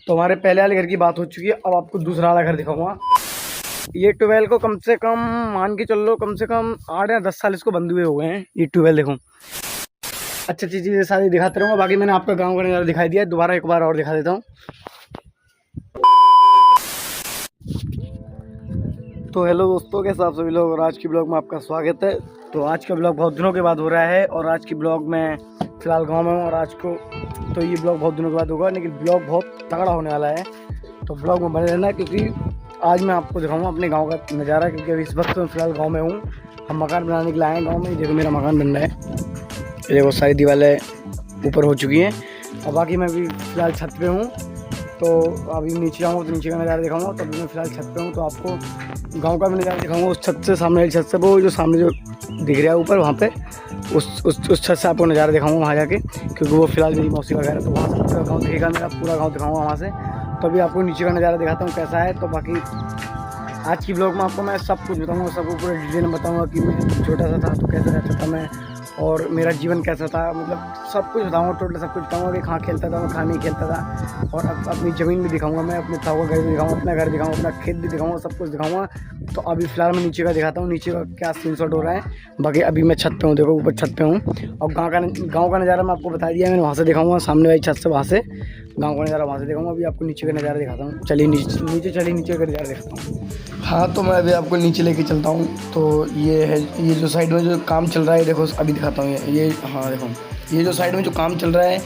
तो हमारे पहले वाले घर की बात हो चुकी है, अब आपको दूसरा वाला घर दिखाऊंगा। ये ट्यूबवेल को कम से कम मान के चल लो, कम से कम 8 या 10 साल इसको बंद हुए हो गए हैं। ये ट्यूबवेल देखो, अच्छी अच्छी चीज़ें सारी दिखाते रहूँगा। बाकी मैंने आपका गाँव का नज़ारा दिखाई दिया है, दोबारा एक बार और दिखा देता हूँ। तो हेलो दोस्तों, कैसे आप सभी लोग, और आज की ब्लॉग में आपका स्वागत है। तो आज का ब्लॉग बहुत दिनों के बाद हो रहा है, और आज की ब्लॉग में फ़िलहाल गांव में हूँ, और आज को तो ये ब्लॉग बहुत दिनों के बाद होगा, लेकिन ब्लॉग बहुत तगड़ा होने वाला है। तो ब्लॉग में बने रहना, क्योंकि आज मैं आपको दिखाऊंगा अपने गांव का नज़ारा। क्योंकि अभी इस वक्त मैं फ़िलहाल गाँव में हूँ, हम मकान बनाने के लिए आए हैं गाँव में। देखो मेरा मकान बन रहा है, ये देखो सारी दीवारें ऊपर हो चुकी हैं, और बाकी मैं अभी फ़िलहाल छत पे हूँ। तो अभी नीचे आऊँगा तो नीचे का नज़ारा दिखाऊंगा। तो अभी मैं फ़िलहाल छत पे हूँ, तो आपको गांव का भी नज़ारा दिखाऊंगा। उस छत से, सामने वाली छत से, वो जो सामने जो दिख रहा है ऊपर, वहाँ पे उस छत से आपको नज़ारा दिखाऊंगा वहाँ जाके, क्योंकि वो फ़िलहाल मेरी मौसी का घर है। तो वहाँ से पूरा गाँव दिखेगा, मेरा पूरा गाँव दिखाऊंगा वहाँ से। तो अभी आपको नीचे का नज़ारा दिखाता हूँ कैसा है। तो बाकी आज की ब्लॉग में आपको मैं सब कुछ बताऊँगा, सबको पूरा डिटेल में बताऊँगा कि मैं छोटा सा था तो कैसे रहता था मैं, और मेरा जीवन कैसा था, मतलब सब कुछ बताऊँगा। टोटल सब कुछ बताऊँगा कि कहाँ खेलता था मैं, कहाँ नहीं खेलता था। और अपनी ज़मीन भी दिखाऊँगा मैं, अपने ताऊ का घर भी दिखाऊँगा, अपना घर दिखाऊँगा, अपना खेत भी दिखाऊँगा, सब कुछ दिखाऊँगा। तो अभी फ़िलहाल मैं नीचे का दिखाता हूँ, नीचे का क्या सीन शॉट हो रहा है। बाकी अभी मैं छत पे हूँ, देखो ऊपर छत पे हूँ। और गाँव का नज़ारा मैं आपको बता दिया मैंने, वहाँ से दिखाऊँगा, सामने वाली छत से, वहाँ से गाँव का नज़ारा वहाँ से दिखाऊँगा। अभी आपको नीचे का नज़ारा दिखाता हूँ, चलिए नीचे का नज़ारा दिखाता हूँ। हाँ, तो मैं अभी आपको नीचे लेके चलता हूँ। तो ये है, ये जो साइड में जो काम चल रहा है, देखो अभी दिखाता हूँ ये हाँ देखो, ये जो साइड में जो काम चल रहा है,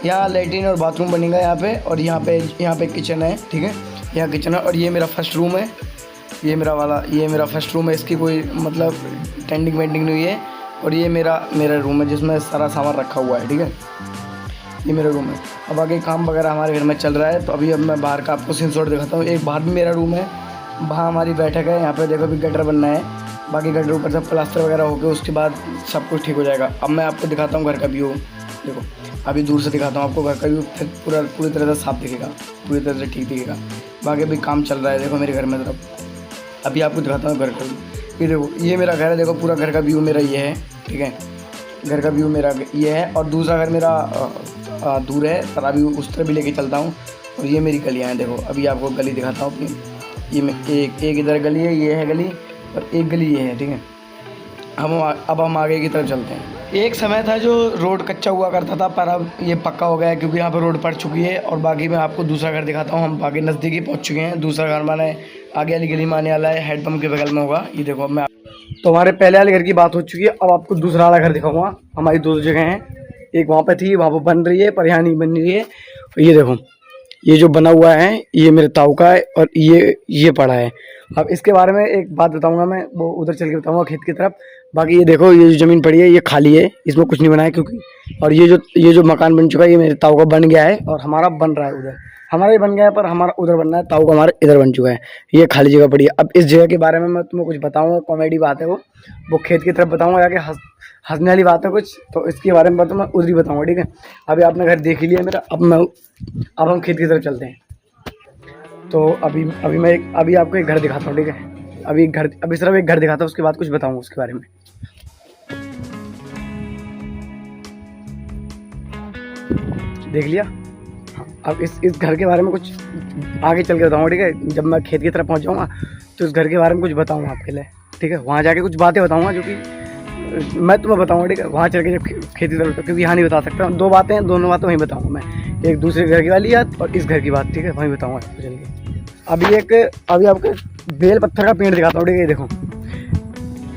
यहाँ लेट्रिन और बाथरूम बनेगा यहाँ पे, और यहाँ पे किचन है, ठीक है, यहाँ किचन है। और ये मेरा फर्स्ट रूम है, ये मेरा फर्स्ट रूम है, इसकी कोई मतलब टेंडिंग वेंडिंग नहीं है। और ये मेरा रूम है जिसमें सारा सामान रखा हुआ है, ठीक है, ये मेरा रूम है। अब आगे काम वगैरह हमारे घर में चल रहा है। तो अभी अब मैं बाहर का आपको सीन शॉट दिखाता हूँ। एक बाहर भी मेरा रूम है, वहाँ हमारी बैठक है, यहाँ पे देखो अभी गटर बनना है। बाकी गटर ऊपर से प्लास्टर वगैरह होकर उसके बाद सब कुछ ठीक हो जाएगा। अब मैं आपको दिखाता हूँ घर का व्यू, देखो अभी दूर से दिखाता हूँ आपको घर का व्यू, फिर पूरी तरह से साफ दिखेगा, पूरी तरह से ठीक दिखेगा। बाकी अभी काम चल रहा है, देखो मेरे घर में तरफ। अभी आपको दिखाता हूँ घर का व्यू, ये देखो, ये मेरा घर है, देखो पूरा घर का व्यू मेरा ये है, ठीक है, घर का व्यू मेरा ये है। और दूसरा घर मेरा दूर है, पर अभी उस तरह भी लेके चलता हूँ। और ये मेरी गलियाँ हैं, देखो अभी आपको गली दिखाता हूँ अपनी। ये मैं एक इधर गली है, ये है गली, और एक गली ये है, ठीक है। अब हम आगे की तरफ चलते हैं। एक समय था जो रोड कच्चा हुआ करता था, पर अब ये पक्का हो गया है, क्योंकि यहाँ पर रोड पड़ चुकी है। और बाकी मैं आपको दूसरा घर दिखाता हूँ, हम बाकी नज़दीकी पहुँच चुके हैं। दूसरा घर माने आगे वाली गली में आने वाला है, हैंडपम्प के बगल में होगा, ये देखो। अब मैं तो हमारे पहले वाले घर की बात हो चुकी है, अब आपको दूसरा वाला घर दिखाऊंगा। हमारी दो जगह हैं, एक वहाँ पे थी, वहाँ पर बन रही है, पर यहाँ नहीं बन रही है। ये देखो, ये जो बना हुआ है ये मेरे ताऊ का है, और ये पड़ा है। अब इसके बारे में एक बात बताऊंगा मैं, वो उधर चल के बताऊंगा खेत की तरफ। बाकी ये देखो, ये जो ज़मीन पड़ी है ये खाली है, इसमें कुछ नहीं बना है क्योंकि। और ये जो मकान बन चुका है ये मेरे ताऊ का बन गया है, और हमारा बन रहा है उधर। हमारा ही बन गया है, पर हमारा उधर बनना है, ताऊ का हमारा इधर बन चुका है। ये खाली जगह पड़ी है। अब इस जगह के बारे में मैं तुम्हें कुछ बताऊँगा, कॉमेडी बात है वो खेत की तरफ बताऊँगा जाके, हंसने वाली बात है कुछ, तो इसके बारे में मैं उधर ही बताऊँगा, ठीक है। अभी आपने घर देख ही लिया मेरा, अब हम खेत की तरफ चलते हैं। तो अभी आपको एक घर दिखाता हूँ, ठीक है। अभी सिर्फ एक घर दिखाता हूँ, उसके बाद कुछ बताऊँगा उसके बारे में। देख लिया। अब इस घर के बारे में कुछ आगे चल के बताऊँगा, ठीक है। जब मैं खेत की तरफ पहुँच जाऊँगा तो इस घर के बारे में कुछ बताऊँगा आपके लिए, ठीक है। वहाँ जाके कुछ बातें बताऊँगा जो कि मैं तुम्हें बताऊँगा, ठीक है, वहाँ चल के जब खेती की तरफ, क्योंकि यहाँ नहीं बता सकता। दोनों बातें वहीं बताऊँगा मैं, एक दूसरे घर की वाली याद और इस घर की बात, ठीक है, वहीं बताऊँगा आपको चल के। अभी आपको बेल पत्थर का पेड़ दिखाता हूँ, ठीक है। ये देखो,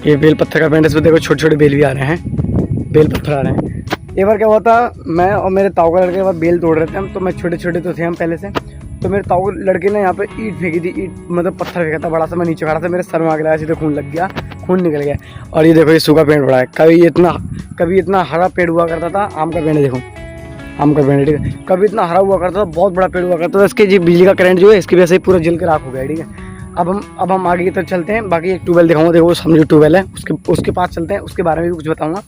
ये बेल पत्थर का पेड़, इसमें देखो छोटे छोटे बेल भी आ रहे हैं, बेल पत्थर आ रहे हैं। एक बार क्या हुआ था, मैं और मेरे ताऊ का लड़के बेल तोड़ रहे थे हम, तो मैं छोटे तो थे हम पहले से। तो मेरे ताऊ लड़के ने यहाँ पे ईंट फेंकी थी, ईंट मतलब पत्थर फेंका था बड़ा सा। मैं नीचे खड़ा था, मेरे सर में आग लगा, सीधे खून लग गया, खून निकल गया। और ये देखो, ये सूखा पेड़ पड़ा है। कभी इतना हरा पेड़ हुआ करता था, आम का पेड़ है, देखो आम का पेड़ है, ठीक है। कभी इतना हरा हुआ करता था, बहुत बड़ा पेड़ हुआ करता था। इसके जो बिजली का करंट जो है, इसकी वजह से पूरा जल के राख हो गया, ठीक है। अब हम आगे की तरफ चलते हैं। बाकी एक ट्यूबवेल दिखाऊंगा, देखो सामने जो ट्यूबवेल है उसके पास चलते हैं, उसके बारे में भी कुछ बताऊंगा।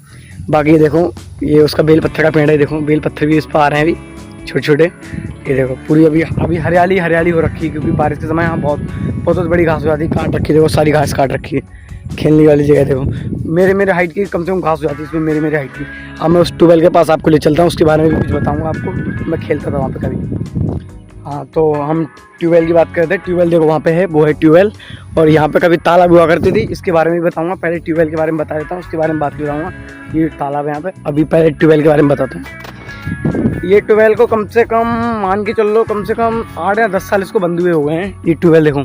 बाकी देखो, ये उसका बेल पत्थर का पेड़ है, देखो बेल पत्थर भी इस पर आ रहे हैं अभी छोटे छोटे। ये देखो पूरी अभी हरियाली हो रखी है, क्योंकि बारिश के समय यहाँ बहुत बड़ी घास हो जाती है, काट रखी है, देखो सारी घास काट रखी है। खेलने वाली जगह देखो, मेरे हाइट की कम से कम घास हो जाती है इसमें, मेरे हाइट की। अब मैं उस ट्यूबवेल के पास आपको ले चलता हूँ, उसके बारे में भी कुछ बताऊँगा आपको। मैं खेलता था वहाँ पे कभी। हाँ, तो हम ट्यूबवेल की बात करते हैं। ट्यूबवेल देखो वहाँ पे है, वो है ट्यूबवेल। और यहाँ पे कभी तालाब हुआ करती थी, इसके बारे में भी बताऊँगा। पहले ट्यूबवेल के बारे में बता देता हूँ, उसके बारे में बात कराऊँगा। ये तालाब है यहाँ पे। अभी पहले ट्यूबवेल के बारे में बताते हैं। ये ट्यूबवेल को कम से कम मान के चल लो, कम से कम 8 या 10 साल इसको बंद हुए हो गए हैं। ये ट्यूबवेल देखो,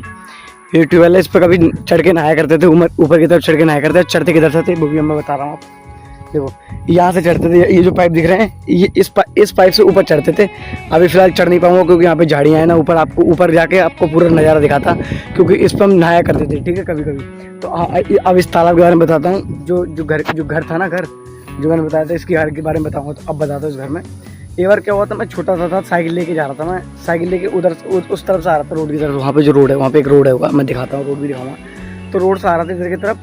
ये ट्यूबवेल है। इस पर कभी चढ़ के नहाया करते थे, ऊपर की तरफ चढ़ के नहाया करते थे। चढ़ते किधर से थे वो भी मैं बता रहा हूँ आप देखो। यहाँ से चढ़ते थे, ये जो पाइप दिख रहे हैं, ये इस पाइप से ऊपर चढ़ते थे। अभी फिलहाल चढ़ नहीं पाऊंगा क्योंकि यहाँ पे झाड़ियाँ हैं ना ऊपर। आपको ऊपर जाके आपको पूरा नज़ारा दिखाता, क्योंकि इस पर हम नहाया करते थे, ठीक है, कभी कभी। तो अब इस तालाब के बारे में बताता हूँ। जो घर था ना, घर जो मैंने बताया था, इसके घर के बारे में बताऊँगा। तो अब बताता हूँ इस घर में। एक बार क्या हुआ था, मैं छोटा सा था, साइकिल लेके जा रहा था। मैं साइकिल लेके उधर उस तरफ से आ रहा था, रोड की तरफ। वहाँ पे जो रोड है, वहाँ पे एक रोड है होगा, मैं दिखाता हूँ, रोड भी दिखाऊंगा। तो रोड से आ रहा था इधर की तरफ।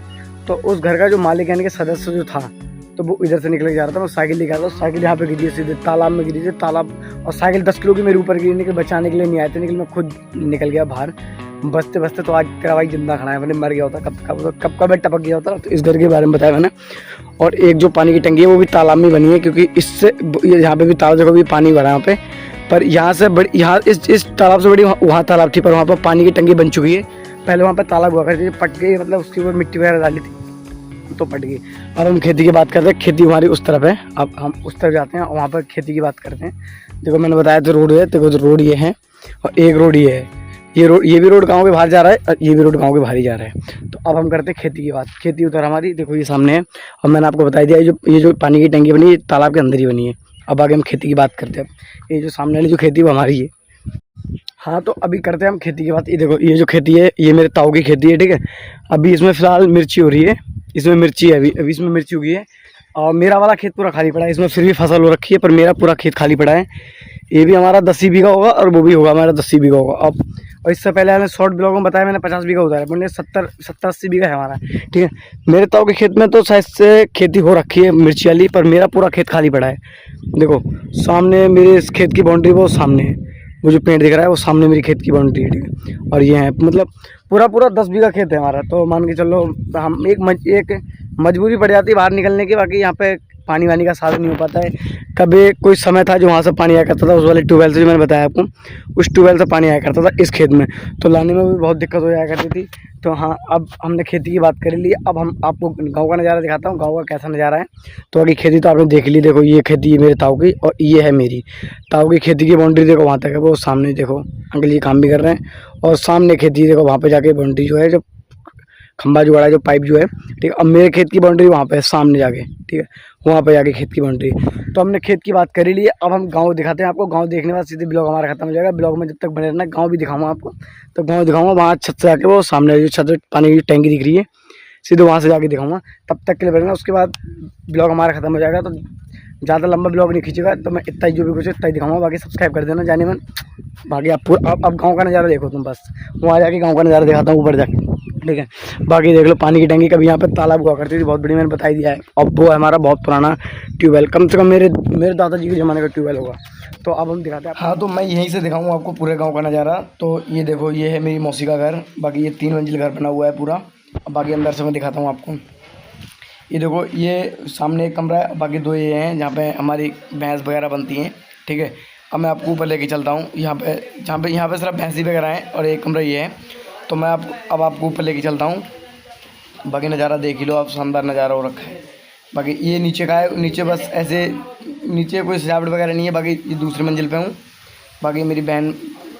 तो उस घर का जो मालिक यानी कि सदस्य जो था, तो वो इधर से निकल के जा रहा था। मैं साइकिल लेके आ रहा था, साइकिल यहाँ पे गिरी सीधे तालाब में गिरी थी। तालाब और साइकिल 10 किलो की मेरे ऊपर गिरी, निकल बचाने के लिए नहीं आए थे, निकल मैं खुद निकल गया बाहर बचते बचते। तो आज तेरा भाई जिंदा खड़ा है, मैंने मर गया होता कब मैं टपक गया होता। तो इस घर के बारे में बताया मैंने। और एक जो पानी की टंकी है वो भी तालाब में बनी है, क्योंकि इससे यहाँ पे भी तालाब जगह भी पानी भरा है यहाँ पे। पर यहाँ से बड़ी, यहाँ इस तालाब से बड़ी वहाँ तालाब थी, पर वहाँ पर पानी की टंकी बन चुकी है। पहले वहाँ पर तालाब हुआ करती थी, पट गई, मतलब उसके ऊपर मिट्टी वगैरह डाली थी तो पट गई। और हम खेती की बात करते हैं। खेती हमारी उस तरफ है, अब हम उस तरफ जाते हैं और वहाँ पर खेती की बात करते हैं। देखो मैंने बताया तो रोड है, देखो तो रोड ये है और एक रोड ये है। ये भी रोड गांव के बाहर जा रहा है और ये भी रोड गांव के बाहर ही जा रहा है। तो अब हम करते हैं खेती की बात। खेती उधर हमारी देखो ये सामने है। और मैंने आपको बता दिया ये जो पानी की टंकी बनी है, तालाब के अंदर ही बनी है। अब आगे हम खेती की बात करते हैं। ये जो सामने वाली जो खेती है वो हमारी है। हाँ, तो अभी करते हैं हम खेती की बात। ये देखो, ये जो खेती है ये मेरे ताऊ की खेती है, ठीक है। अभी इसमें फ़िलहाल मिर्ची हो रही है, इसमें मिर्ची है, अभी इसमें मिर्ची उगी है। और मेरा वाला खेत पूरा खाली पड़ा है, इसमें फिर भी फसल हो रखी है, पर मेरा पूरा खेत खाली पड़ा है। ये भी हमारा 10 बीघा होगा और वो भी होगा हमारा 10 बीघा होगा। अब और इससे पहले मैंने शॉर्ट ब्लॉग में बताया, मैंने 50 बीघा उतारा, मैंने 70-80 बीघा है हमारा, ठीक है। मेरे ताऊ के खेत में तो शायद से खेती हो रखी है मिर्ची वाली, पर मेरा पूरा खेत खाली पड़ा है। देखो सामने मेरे इस खेत की बाउंड्री वो सामने है, वो जो पेड़ दिख रहा है वो सामने मेरी खेत की बाउंड्री है, ठीक है। और ये है मतलब पूरा 10 बीघा खेत है हमारा। तो मान के चलो हम एक मजबूरी पड़ जाती है बाहर निकलने की। बाकी यहाँ पे पानी वानी का साधन नहीं हो पाता है। कभी कोई समय था जो वहाँ से पानी आया करता था, उस वाले ट्यूबवेल से जो मैंने बताया आपको, उस ट्यूबवेल से पानी आया करता था इस खेत में। तो लाने में भी बहुत दिक्कत हो जाया करती थी। तो हाँ, अब हमने खेती की बात कर ली। अब हम आपको गाँव का नज़ारा दिखाता हूँ, गाँव का कैसा नज़ारा है। तो अभी खेती तो आपने देख ली। देखो ये खेती है मेरे ताऊ की और ये है मेरी ताऊ की खेती की बाउंड्री। देखो वहाँ तक है, वो सामने देखो अंकल जी काम भी कर रहे हैं। और सामने खेती देखो, वहाँ पर जाके बाउंड्री जो है, जो खंबा जो बड़ा है, जो पाइप जो है, ठीक है। अब मेरे खेत की बाउंड्री वहाँ पे है सामने जाके, ठीक है, वहाँ पे जाके खेत की बाउंड्री। तो हमने खेत की बात कर ही ली है। अब हम गांव दिखाते हैं आपको। गांव देखने के बाद सीधे ब्लॉग हमारा खत्म हो जाएगा। ब्लॉग में जब तक बने रहना, गांव भी दिखाऊंगा आपको। तो गांव दिखाऊंगा, वहाँ छत से जाके, वो सामने जो छत पानी की टैंकी दिख रही है, सीधे वहाँ से जाके दिखाऊंगा। तब तक के लिए बनेगा, उसके बाद ब्लॉग हमारा खत्म हो जाएगा। तो ज़्यादा लंबा ब्लॉग नहीं खींचेगा, तो मैं इतना ही जो भी कुछ है इतना ही दिखाऊंगा। बाकी सब्सक्राइब कर देना जाने मन। बाकी आप अब गाँव का नज़ारा देखो तुम, बस वहाँ जाके गाँव का नज़ारा दिखाता हूँ ऊपर जाके, ठीक है। बाकी देख लो पानी की टंकी, कभी यहाँ पे तालाब हुआ करती थी बहुत बड़ी, मैंने बता ही दिया है। अब वो है हमारा बहुत पुराना ट्यूबवेल, कम से कम मेरे दादाजी के ज़माने का ट्यूबवेल होगा। तो अब हम दिखाते हैं। हाँ, तो मैं यहीं से दिखाऊंगा आपको पूरे गांव का नज़ारा। तो ये देखो, ये है मेरी मौसी का घर। बाकी ये 3 मंजिल घर बना हुआ है पूरा। बाकी अंदर से मैं दिखाता हूँ आपको। ये देखो, ये सामने एक कमरा है, बाकी 2 ये हैं जहाँ पे हमारी भैंस वगैरह बनती हैं, ठीक है। अब मैं आपको ऊपर लेके चलता हूँ, यहाँ पे सिर्फ भैंसी वगैरह हैं। और एक कमरा ये है। तो मैं अब आपको ऊपर लेके चलता हूँ। बाकी नज़ारा देख ही लो आप, शानदार नज़ारा हो रखा है। बाकी ये नीचे का है, नीचे बस ऐसे, नीचे कोई सजावट वगैरह नहीं है। बाकी ये दूसरी मंजिल पे हूँ। बाकी मेरी बहन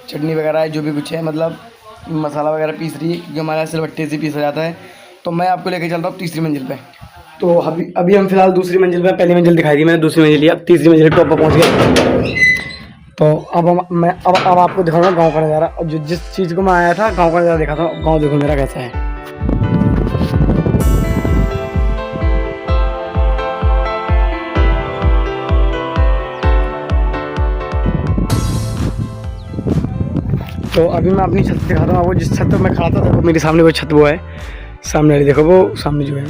चटनी वगैरह है, जो भी कुछ है, मतलब मसाला वगैरह पीस रही है, क्योंकि हमारे यहाँ सिलबट्टे से पीसा जाता है। तो मैं आपको लेके चलता हूँ तीसरी मंजिल पे। तो अभी हम फिलहाल दूसरी मंजिल पे, पहली मंजिल दिखाई दी मैंने, दूसरी मंजिल लिया, अब तीसरी मंजिल टॉप पर पहुँच गए। तो अब आपको दिखाऊंगा गांव का नज़ारा। और जिस चीज़ को मैं आया था, गांव का नज़ारा दिखाता हूँ। गांव देखो मेरा कैसा है। तो अभी मैं अपनी छत दिखाता हूँ आपको। जिस छत पर मैं खड़ा था, देखो मेरे सामने वो छत वो है, सामने वाली देखो, वो सामने जो है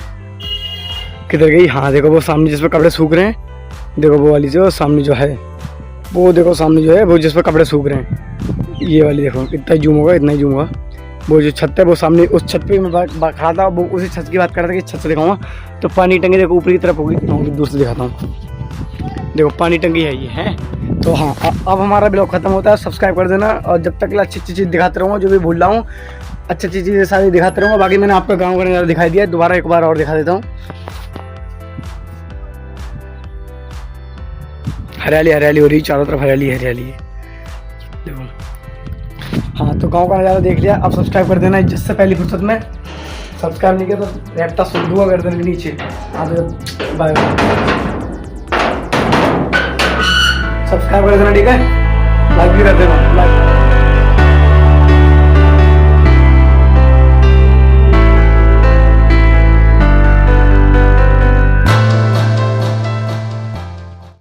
किधर गई, हाँ देखो वो सामने जिस पर कपड़े सूख रहे हैं, देखो वो वाली जो सामने जो है, वो देखो सामने जो है, वो जिस पर कपड़े सूख रहे हैं, ये वाली देखो। इतना ही जूम होगा, इतना ही जूम होगा। वो जो छत है वो सामने, उस छत पे मैं खड़ा था, वो उसी छत की बात कर रहा था कि छत से दिखाऊंगा। तो पानी टंकी देखो ऊपर की तरफ होगी, दूर से दिखाता हूँ। देखो पानी टंकी है ये है। तो हाँ अब हमारा ब्लॉग खत्म होता है, सब्सक्राइब कर देना और जब तक अच्छी अच्छी चीज़ दिखाते रहूँगा, जो भी भूल रहा हूँ अच्छी अच्छी चीज़ें सारी दिखाते रहूँगा। बाकी मैंने आपका गाँव का नज़ारा दिखाई दिया, दोबारा एक बार और दिखा देता हूँ। हरियाली हरियाली हो रही, चारों तरफ हरियाली हरियाली है देखो। हाँ तो गांव का नज़ारा देख लिया, अब सब्सक्राइब कर देना जिससे पहली फुर्सत में। सब्सक्राइब नहीं किया तो रेक्टा सुन दूंगा गर्दन के नीचे। हाँ तो बाय बाय, सब्सक्राइब कर देना ठीक है, लाइक भी कर देना, लाइक।